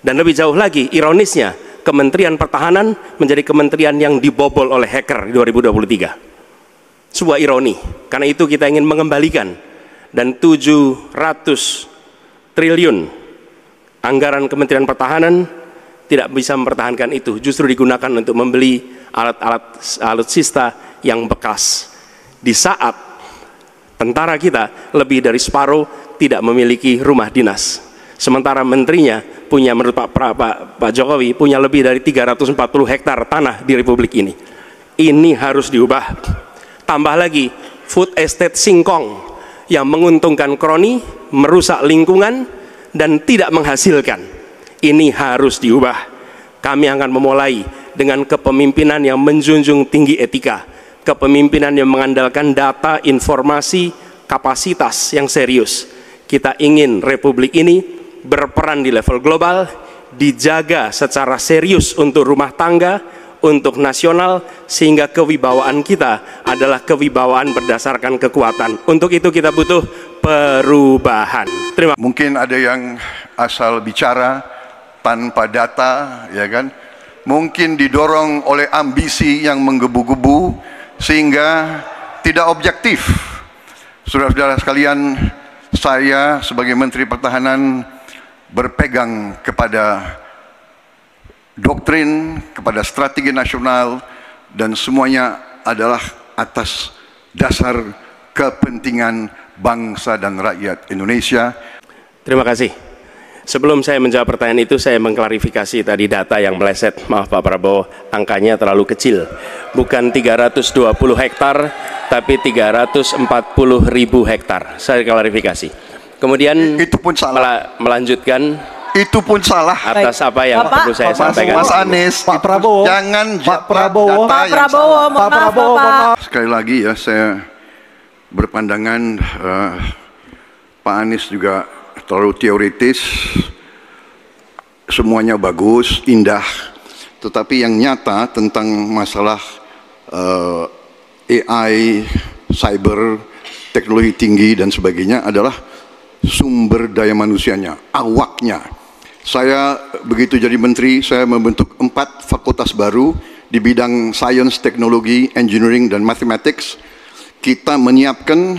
Dan lebih jauh lagi, ironisnya, Kementerian Pertahanan menjadi kementerian yang dibobol oleh hacker di 2023. Sebuah ironi, karena itu kita ingin mengembalikan, dan 700 triliun anggaran Kementerian Pertahanan tidak bisa mempertahankan itu, justru digunakan untuk membeli alat-alat alutsista yang bekas. Di saat tentara kita lebih dari separuh tidak memiliki rumah dinas, sementara menterinya punya, menurut Pak Jokowi, punya lebih dari 340 hektar tanah di Republik ini. Ini harus diubah. Tambah lagi food estate singkong yang menguntungkan kroni, merusak lingkungan, dan tidak menghasilkan. Ini harus diubah. Kami akan memulai dengan kepemimpinan yang menjunjung tinggi etika, kepemimpinan yang mengandalkan data, informasi, kapasitas yang serius. Kita ingin Republik ini berperan di level global, dijaga secara serius untuk rumah tangga, untuk nasional, sehingga kewibawaan kita adalah kewibawaan berdasarkan kekuatan. Untuk itu kita butuh perubahan. Mungkin ada yang asal bicara tanpa data, ya kan? Mungkin didorong oleh ambisi yang menggebu-gebu sehingga tidak objektif. Saudara-saudara sekalian, saya sebagai Menteri Pertahanan berpegang kepada doktrin, kepada strategi nasional, dan semuanya adalah atas dasar kepentingan bangsa dan rakyat Indonesia. Terima kasih. Sebelum saya menjawab pertanyaan itu, saya mengklarifikasi tadi data yang meleset. Maaf Pak Prabowo, angkanya terlalu kecil. Bukan 320 hektar, tapi 340.000 hektar. Saya klarifikasi. Kemudian itu pun salah. Melanjutkan. Itu pun salah. Atas apa yang perlu saya sampaikan. Mas Anies, Pak Prabowo, jangan Pak Prabowo, Pak Prabowo, Pak Prabowo. Sekali lagi ya, saya berpandangan Pak Anies juga terlalu teoritis. Semuanya bagus, indah, tetapi yang nyata tentang masalah AI, cyber, teknologi tinggi dan sebagainya adalah sumber daya manusianya, awaknya. Saya begitu jadi menteri, saya membentuk 4 fakultas baru di bidang sains, teknologi, engineering, dan mathematics. Kita menyiapkan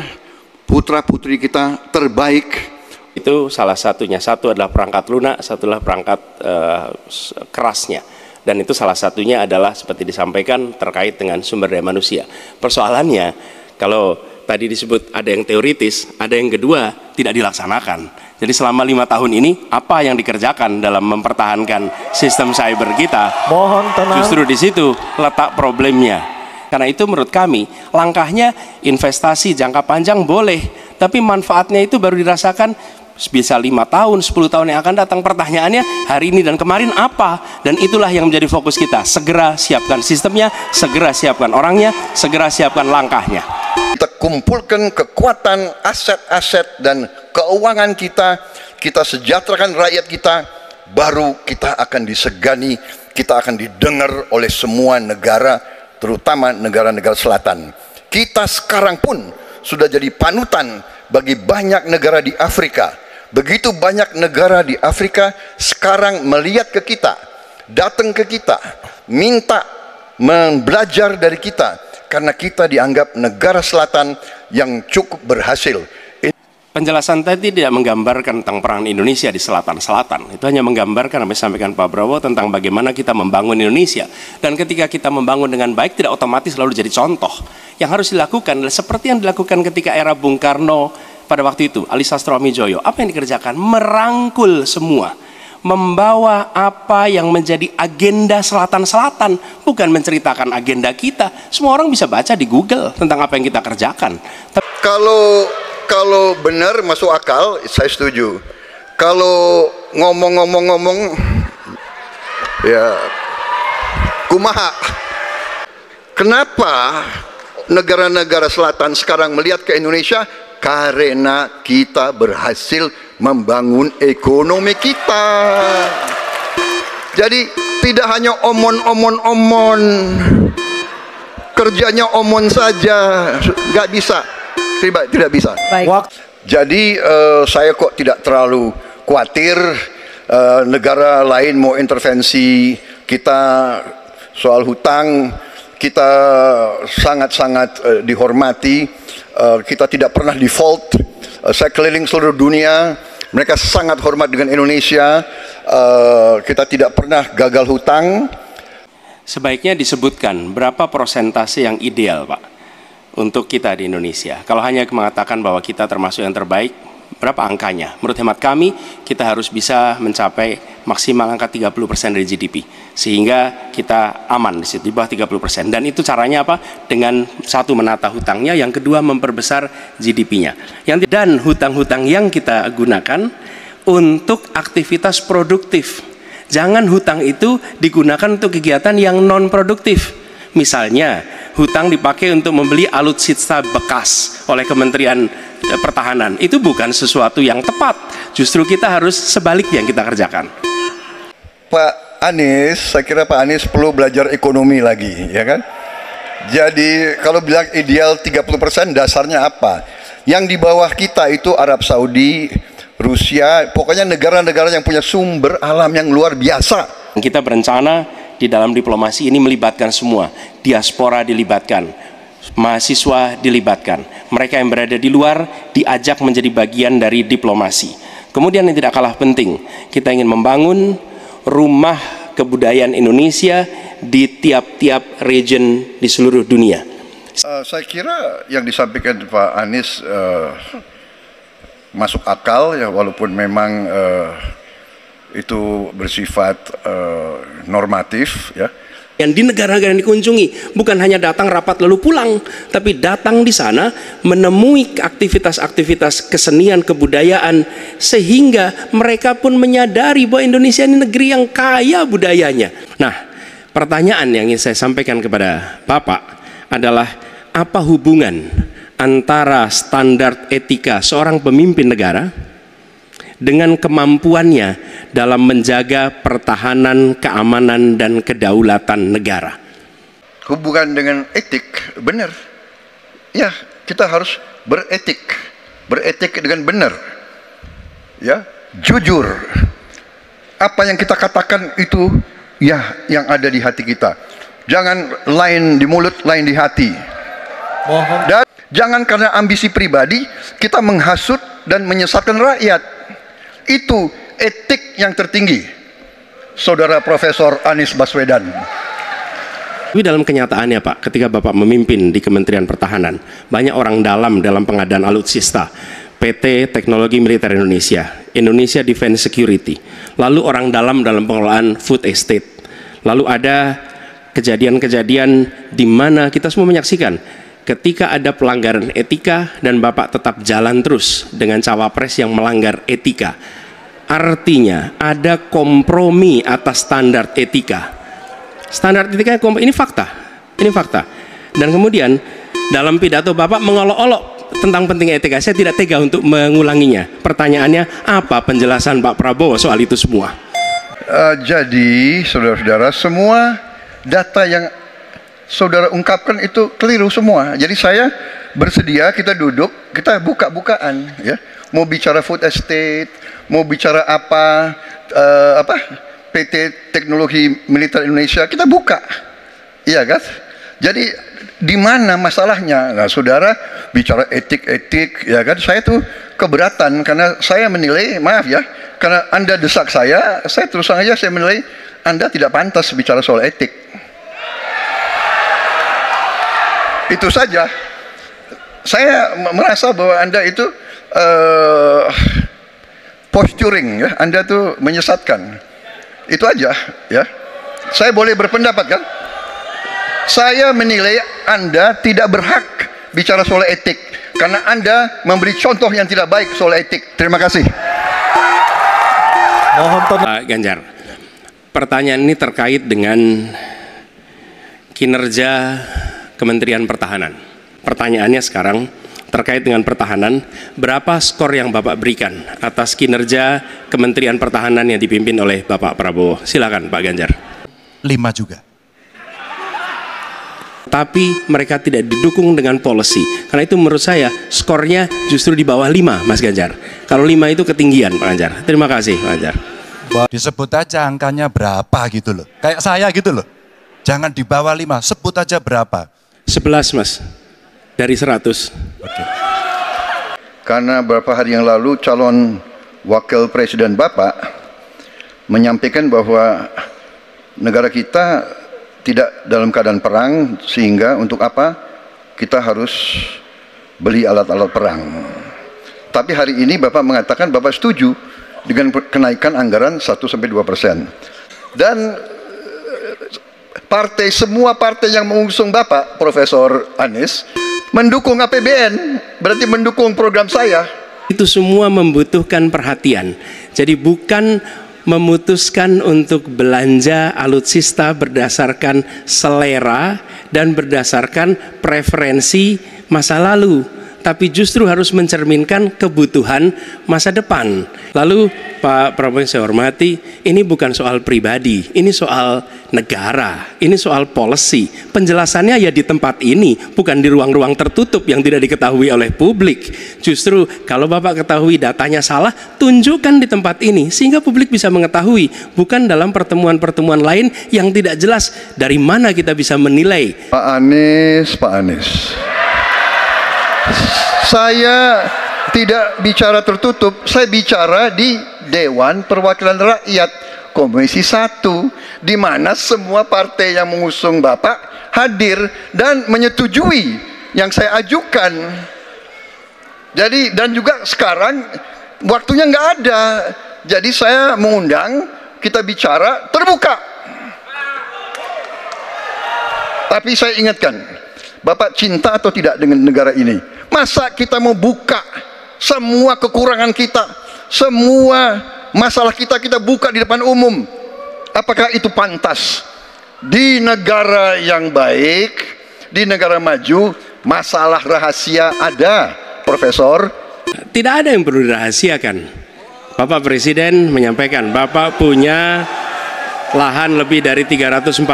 putra-putri kita terbaik. Itu salah satunya. Satu adalah perangkat lunak, satu adalah perangkat kerasnya. Dan itu salah satunya adalah seperti disampaikan terkait dengan sumber daya manusia. Persoalannya, kalau tadi disebut ada yang teoritis, ada yang kedua tidak dilaksanakan. Jadi selama 5 tahun ini, apa yang dikerjakan dalam mempertahankan sistem cyber kita? Mohon tenang. Justru di situ letak problemnya. Karena itu menurut kami, langkahnya investasi jangka panjang boleh, tapi manfaatnya itu baru dirasakan bisa 5 tahun, 10 tahun yang akan datang. Pertanyaannya hari ini dan kemarin apa? Dan itulah yang menjadi fokus kita. Segera siapkan sistemnya, segera siapkan orangnya, segera siapkan langkahnya. Kita kumpulkan kekuatan, aset-aset dan keuangan kita, kita sejahterakan rakyat kita, baru kita akan disegani, kita akan didengar oleh semua negara, terutama negara-negara selatan. Kita sekarang pun sudah jadi panutan bagi banyak negara di Afrika. Begitu banyak negara di Afrika sekarang melihat ke kita, datang ke kita, minta belajar dari kita, karena kita dianggap negara selatan yang cukup berhasil. Penjelasan tadi tidak menggambarkan tentang peran Indonesia di selatan-selatan. Itu hanya menggambarkan apa yang disampaikan Pak Prabowo tentang bagaimana kita membangun Indonesia. Dan ketika kita membangun dengan baik, tidak otomatis lalu jadi contoh. Yang harus dilakukan adalah seperti yang dilakukan ketika era Bung Karno pada waktu itu, Ali Sastroamidjojo. Apa yang dikerjakan? Merangkul semua. Membawa apa yang menjadi agenda selatan-selatan, bukan menceritakan agenda kita. Semua orang bisa baca di Google tentang apa yang kita kerjakan. Kalau benar masuk akal, saya setuju. Kalau ngomong-ngomong, ya kumaha. Kenapa negara-negara selatan sekarang melihat ke Indonesia? Karena kita berhasil membangun ekonomi kita. Jadi tidak hanya omon-omon, kerjanya omon saja, nggak bisa. Tidak bisa. Baik. Jadi saya kok tidak terlalu khawatir negara lain mau intervensi kita soal hutang, kita sangat-sangat dihormati, kita tidak pernah default. Saya keliling seluruh dunia, mereka sangat hormat dengan Indonesia, kita tidak pernah gagal hutang. Sebaiknya disebutkan berapa persentase yang ideal, Pak, untuk kita di Indonesia. Kalau hanya mengatakan bahwa kita termasuk yang terbaik, berapa angkanya? Menurut hemat kami, kita harus bisa mencapai maksimal angka 30% dari GDP. Sehingga kita aman di situ, di bawah 30%. Dan itu caranya apa? Dengan satu, menata hutangnya, yang kedua memperbesar GDP-nya. Dan hutang-hutang yang kita gunakan untuk aktivitas produktif. Jangan hutang itu digunakan untuk kegiatan yang non-produktif. Misalnya, hutang dipakai untuk membeli alutsista bekas oleh Kementerian Pertahanan. Itu bukan sesuatu yang tepat. Justru kita harus sebaliknya yang kita kerjakan. Pak Anies, saya kira Pak Anies perlu belajar ekonomi lagi, ya kan? Jadi kalau bilang ideal 30%, dasarnya apa? Yang di bawah kita itu Arab Saudi, Rusia, pokoknya negara-negara yang punya sumber alam yang luar biasa. Kita berencana di dalam diplomasi ini melibatkan semua, diaspora dilibatkan, mahasiswa dilibatkan, mereka yang berada di luar diajak menjadi bagian dari diplomasi. Kemudian yang tidak kalah penting, kita ingin membangun rumah kebudayaan Indonesia di tiap-tiap region di seluruh dunia. Saya kira yang disampaikan Pak Anies masuk akal ya, walaupun memang itu bersifat normatif ya. Yang di negara-negara yang dikunjungi bukan hanya datang rapat lalu pulang, tapi datang di sana menemui aktivitas-aktivitas kesenian kebudayaan, sehingga mereka pun menyadari bahwa Indonesia ini negeri yang kaya budayanya. Nah, pertanyaan yang ingin saya sampaikan kepada Bapak adalah, apa hubungan antara standar etika seorang pemimpin negara dengan kemampuannya dalam menjaga pertahanan, keamanan, dan kedaulatan negara? Hubungan dengan etik, benar. Ya, kita harus beretik dengan benar. Ya, jujur. Apa yang kita katakan itu ya yang ada di hati kita. Jangan lain di mulut, lain di hati. Dan jangan karena ambisi pribadi kita menghasut dan menyesatkan rakyat. Itu etik yang tertinggi, Saudara Profesor Anies Baswedan. Tapi dalam kenyataannya Pak, ketika Bapak memimpin di Kementerian Pertahanan, banyak orang dalam pengadaan alutsista, PT Teknologi Militer Indonesia, Indonesia Defense Security, lalu orang dalam pengelolaan food estate, lalu ada kejadian-kejadian di mana kita semua menyaksikan ketika ada pelanggaran etika dan Bapak tetap jalan terus dengan cawapres yang melanggar etika. Artinya ada kompromi atas standar etika. Standar etika ini fakta. Ini fakta. Dan kemudian dalam pidato Bapak mengolok-olok tentang pentingnya etika. Saya tidak tega untuk mengulanginya. Pertanyaannya, apa penjelasan Pak Prabowo soal itu semua? Jadi saudara-saudara, semua data yang saudara ungkapkan itu keliru semua. Jadi saya bersedia kita duduk, kita buka-bukaan ya. Mau bicara food estate, mau bicara apa PT Teknologi Militer Indonesia, kita buka. Iya kan? Jadi di mana masalahnya? Nah, saudara bicara etik-etik ya kan, saya tuh keberatan karena saya menilai, maaf ya, karena Anda desak saya terus terang aja saya menilai Anda tidak pantas bicara soal etik. Itu saja. Saya merasa bahwa Anda itu posturing ya, Anda tuh menyesatkan. Itu aja ya. Saya boleh berpendapat kan? Saya menilai Anda tidak berhak bicara soal etik karena Anda memberi contoh yang tidak baik soal etik. Terima kasih. Pak Ganjar, pertanyaan ini terkait dengan kinerja Kementerian Pertahanan. Pertanyaannya sekarang terkait dengan pertahanan, berapa skor yang Bapak berikan atas kinerja Kementerian Pertahanan yang dipimpin oleh Bapak Prabowo? Silakan Pak Ganjar. 5 juga. Tapi mereka tidak didukung dengan policy. Karena itu menurut saya skornya justru di bawah 5, Mas Ganjar. Kalau 5 itu ketinggian Pak Ganjar. Terima kasih Pak Ganjar. Disebut aja angkanya berapa gitu loh. Kayak saya gitu loh. Jangan di bawah 5, sebut aja berapa. 11 Mas, dari 100. Oke. Karena beberapa hari yang lalu calon wakil presiden Bapak menyampaikan bahwa negara kita tidak dalam keadaan perang, sehingga untuk apa kita harus beli alat-alat perang. Tapi hari ini Bapak mengatakan Bapak setuju dengan kenaikan anggaran 1-2%. Dan semua partai yang mengusung Bapak, Profesor Anies, mendukung APBN, berarti mendukung program saya. Itu semua membutuhkan perhatian. Jadi bukan memutuskan untuk belanja alutsista berdasarkan selera dan berdasarkan preferensi masa lalu, tapi justru harus mencerminkan kebutuhan masa depan. Lalu Pak Prabowo yang saya hormati, ini bukan soal pribadi, ini soal negara, ini soal policy. Penjelasannya ya di tempat ini, bukan di ruang-ruang tertutup yang tidak diketahui oleh publik. Justru kalau Bapak ketahui datanya salah, tunjukkan di tempat ini sehingga publik bisa mengetahui, bukan dalam pertemuan-pertemuan lain yang tidak jelas dari mana kita bisa menilai. Pak Anies, saya tidak bicara tertutup, saya bicara di Dewan Perwakilan Rakyat Komisi 1, di mana semua partai yang mengusung Bapak hadir dan menyetujui yang saya ajukan. Jadi, dan juga sekarang waktunya nggak ada, jadi saya mengundang kita bicara terbuka. Tapi saya ingatkan, Bapak cinta atau tidak dengan negara ini? Masa kita mau buka semua kekurangan kita, semua masalah kita buka di depan umum? Apakah itu pantas? Di negara yang baik, di negara maju, masalah rahasia ada, Profesor. Tidak ada yang perlu dirahasiakan. Bapak Presiden menyampaikan, Bapak punya lahan lebih dari 340.000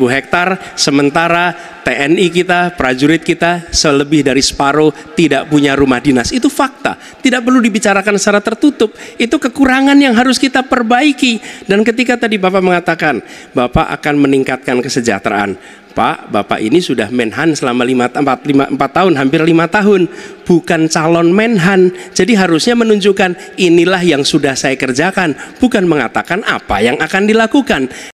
hektar, sementara TNI kita, prajurit kita selebih dari separuh tidak punya rumah dinas. Itu fakta, tidak perlu dibicarakan secara tertutup. Itu kekurangan yang harus kita perbaiki. Dan ketika tadi Bapak mengatakan Bapak akan meningkatkan kesejahteraan, Pak, Bapak ini sudah Menhan selama 4 tahun, hampir 5 tahun, bukan calon Menhan. Jadi harusnya menunjukkan inilah yang sudah saya kerjakan, bukan mengatakan apa yang akan dilakukan.